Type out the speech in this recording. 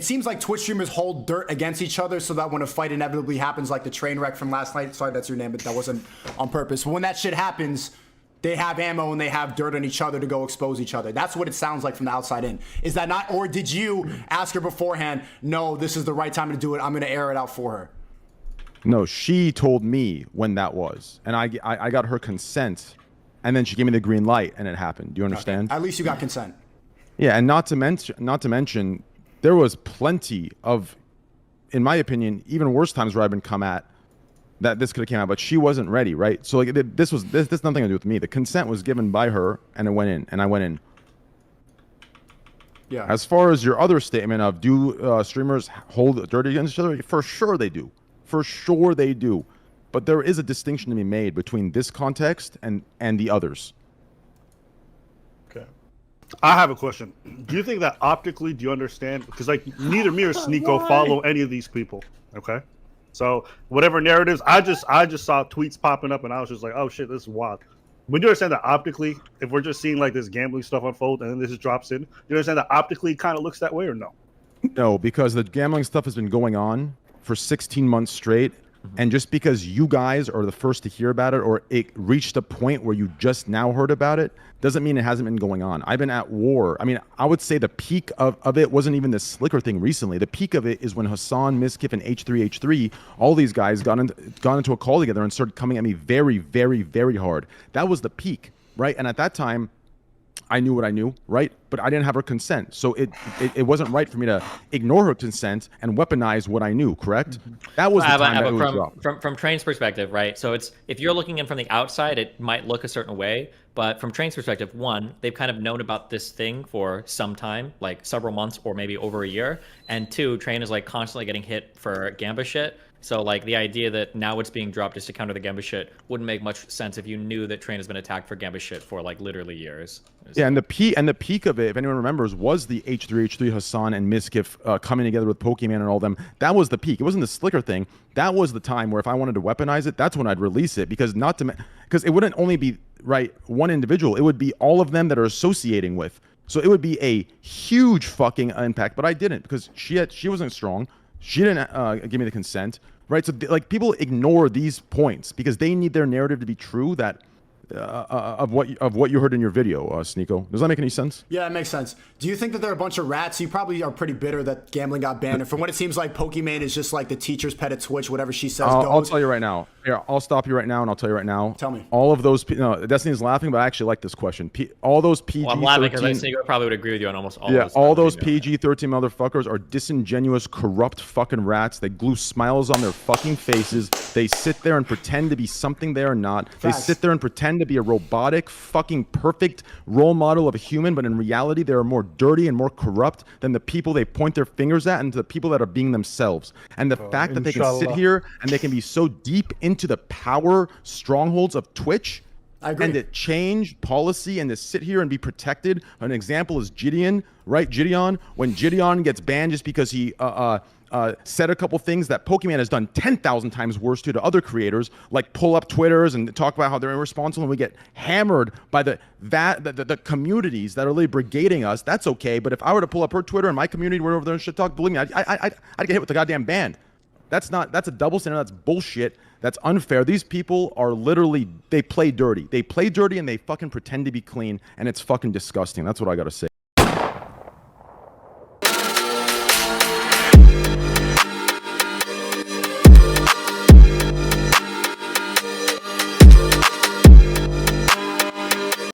It seems like Twitch streamers hold dirt against each other so that when a fight inevitably happens, like the train wreck from last night, sorry that's your name, but that wasn't on purpose. But when that shit happens, they have ammo and they have dirt on each other to go expose each other. That's what it sounds like from the outside in. Is that not, or did you ask her beforehand, no, this is the right time to do it, I'm gonna air it out for her? No, she told me when that was, and I got her consent, and then she gave me the green light, and it happened. Do you understand? Okay. At least you got consent. Yeah, and not to mention, there was plenty of, in my opinion, even worse times where I've been come at that this could have came out, but she wasn't ready, right? So like this nothing to do with me. The consent was given by her, and it went in, and I went in. Yeah. As far as your other statement of do streamers hold dirt against each other, for sure they do. For sure they do. But there is a distinction to be made between this context and the others. Okay. I have a question. Do you think that optically, do you understand? Because like neither me or Sneako follow any of these people. Okay. So whatever narratives, I just saw tweets popping up and I was just like, oh shit, this is wild. Would you understand that optically, if we're just seeing like this gambling stuff unfold and then this just drops in, you understand that optically kind of looks that way or no? No, because the gambling stuff has been going on for 16 months straight. And just because you guys are the first to hear about it or it reached a point where you just now heard about it, doesn't mean it hasn't been going on. I've been at war. I mean, I would say the peak of it wasn't even this Slicker thing recently. The peak of it is when Hassan, Miskif, and H3H3, all these guys got into a call together and started coming at me very, very, very hard. That was the peak, right? And at that time, I knew what I knew, right? But I didn't have her consent. So it wasn't right for me to ignore her consent and weaponize what I knew, correct? That was the time that it was dropped. From Train's perspective, right? So it's, if you're looking in from the outside, it might look a certain way. But from Train's perspective, one, they've kind of known about this thing for some time, like several months or maybe over a year. And two, Train is like constantly getting hit for Gamba shit. So like the idea that now it's being dropped just to counter the Gamba shit wouldn't make much sense if you knew that Train has been attacked for Gamba shit for like literally years. Yeah, and the peak of it, if anyone remembers, was the H3H3 Hassan and Miskif coming together with Pokimane and all them. That was the peak. It wasn't the Slicker thing. That was the time where if I wanted to weaponize it, that's when I'd release it, because it wouldn't only be one individual. It would be all of them that are associating with. So it would be a huge fucking impact. But I didn't, because she wasn't strong. She didn't give me the consent, right? So like people ignore these points because they need their narrative to be true. That of what you heard in your video, Sneako. Does that make any sense? Yeah, it makes sense. Do you think that they're a bunch of rats? You probably are pretty bitter that gambling got banned. And from what it seems like, Pokimane is just like the teacher's pet at Twitch. Whatever she says goes. I'll tell you right now. Here, I'll stop you right now, and I'll tell you right now. Tell me. All of those. No, Destiny's laughing, but I actually like this question. All those PG-13. Well, I'm laughing because Sneako probably would agree with you on almost all. Yeah, all those PG-13 motherfuckers are disingenuous, corrupt fucking rats. They glue smiles on their fucking faces. They sit there and pretend to be something they are not. Facts. They sit there and pretend to be a robotic, fucking perfect role model of a human, but in reality, they are more dirty and more corrupt than the people they point their fingers at and to the people that are being themselves. And the fact that they can sit here and they can be so deep into the power strongholds of Twitch and to change policy and to sit here and be protected. An example is Gideon, right? Gideon, when Gideon gets banned just because he said a couple things that Pokimane has done 10,000 times worse to other creators, like pull up Twitters and talk about how they're irresponsible, and we get hammered by the communities that are really brigading us. That's okay, but if I were to pull up her Twitter and my community were over there and shit talk, believe me, I'd get hit with the goddamn ban. That's a double standard. That's bullshit. That's unfair. These people are literally, they play dirty. They play dirty and they fucking pretend to be clean, and it's fucking disgusting. That's what I gotta say.